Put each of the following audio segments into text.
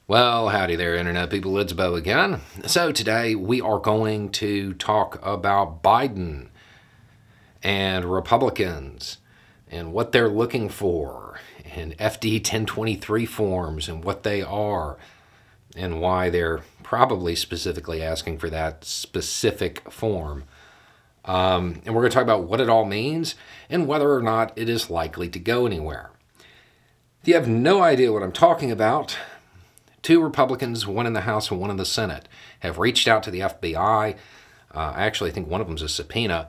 Well, howdy there, Internet people. It's Bo again. So today we are going to talk about Biden and Republicans and what they're looking for, and FD 1023 forms and what they are, and why they're probably specifically asking for that specific form. And we're going to talk about what it all means and whether or not it is likely to go anywhere. If you have no idea what I'm talking about, two Republicans, one in the House and one in the Senate, have reached out to the FBI. I actually think one of them is a subpoena,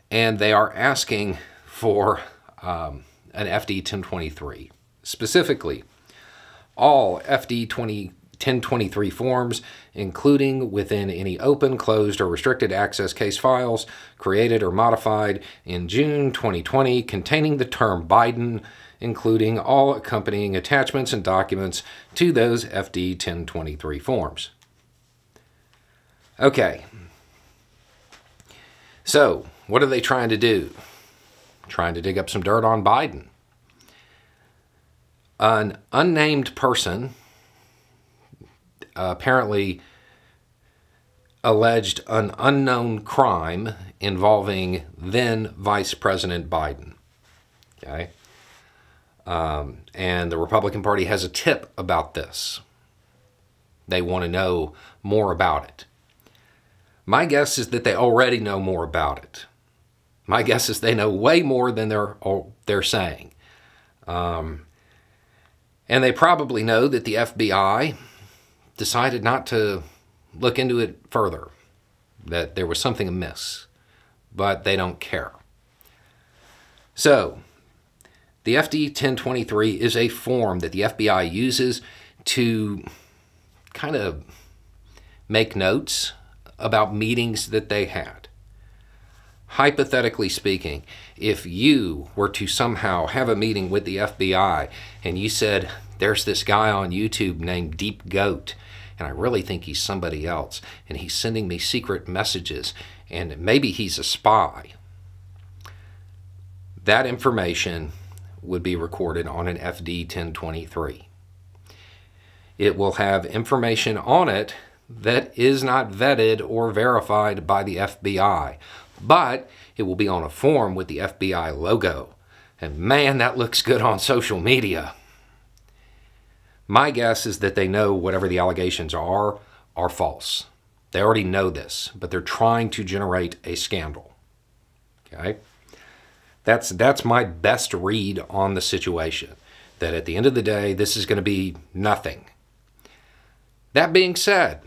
and they are asking for an FD 1023. Specifically, all FD 1023 forms, including within any open, closed, or restricted access case files created or modified in June 2020 containing the term Biden, including all accompanying attachments and documents to those FD 1023 forms. Okay, so what are they trying to do? Trying to dig up some dirt on Biden. An unnamed person apparently alleged an unknown crime involving then Vice President Biden. Okay. And the Republican Party has a tip about this. They want to know more about it. My guess is that they already know more about it. My guess is they know way more than they're saying. And they probably know that the FBI decided not to look into it further, that there was something amiss, but they don't care. So, the FD 1023 is a form that the FBI uses to kind of make notes about meetings that they had. Hypothetically speaking, if you were to somehow have a meeting with the FBI and you said, there's this guy on YouTube named Deep Goat, and I really think he's somebody else, and he's sending me secret messages, and maybe he's a spy, that information would be recorded on an FD 1023. It will have information on it that is not vetted or verified by the FBI, but it will be on a form with the FBI logo. And man, that looks good on social media. My guess is that they know whatever the allegations are false. They already know this, but they're trying to generate a scandal. Okay? That's my best read on the situation, that at the end of the day, this is going to be nothing. That being said,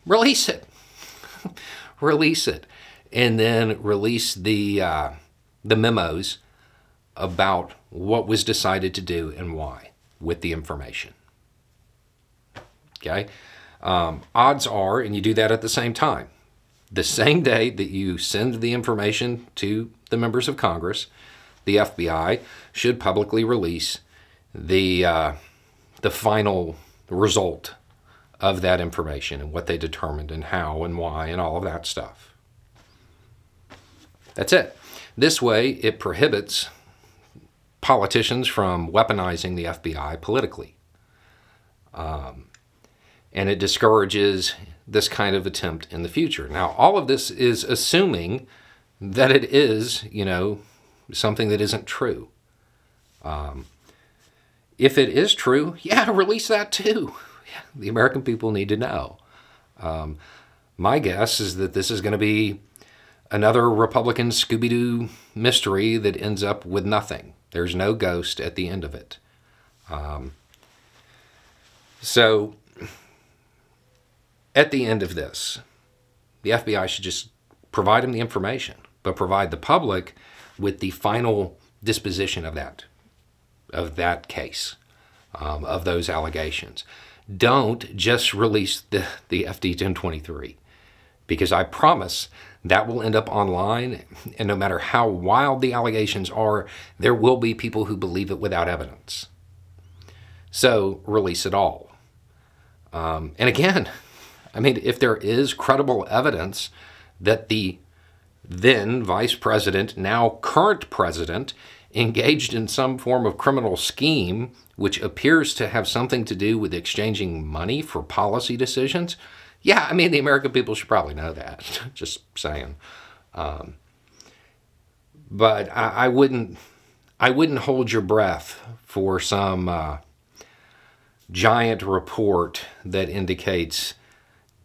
release it. Release it. And then release the memos about what was decided to do and why with the information. Okay? Odds are, and you do that at the same time, the same day that you send the information to the members of Congress, the FBI should publicly release the final result of that information and what they determined and how and why and all of that stuff. That's it. This way, it prohibits politicians from weaponizing the FBI politically. And it discourages this kind of attempt in the future. Now, all of this is assuming that it is, something that isn't true. If it is true, yeah, release that too. The American people need to know. My guess is that this is going to be another Republican Scooby-Doo mystery that ends up with nothing. There's no ghost at the end of it. So, at the end of this, the FBI should just provide them the information, but provide the public with the final disposition of that case, of those allegations. Don't just release the FD 1023, because I promise that will end up online, and no matter how wild the allegations are, there will be people who believe it without evidence. So release it all. And again, if there is credible evidence that the then Vice President, now current President, engaged in some form of criminal scheme which appears to have something to do with exchanging money for policy decisions. Yeah, I mean, the American people should probably know that. Just saying. But I wouldn't hold your breath for some giant report that indicates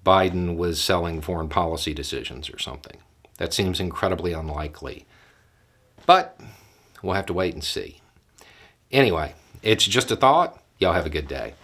Biden was selling foreign policy decisions or something. That seems incredibly unlikely. But we'll have to wait and see. Anyway, it's just a thought. Y'all have a good day.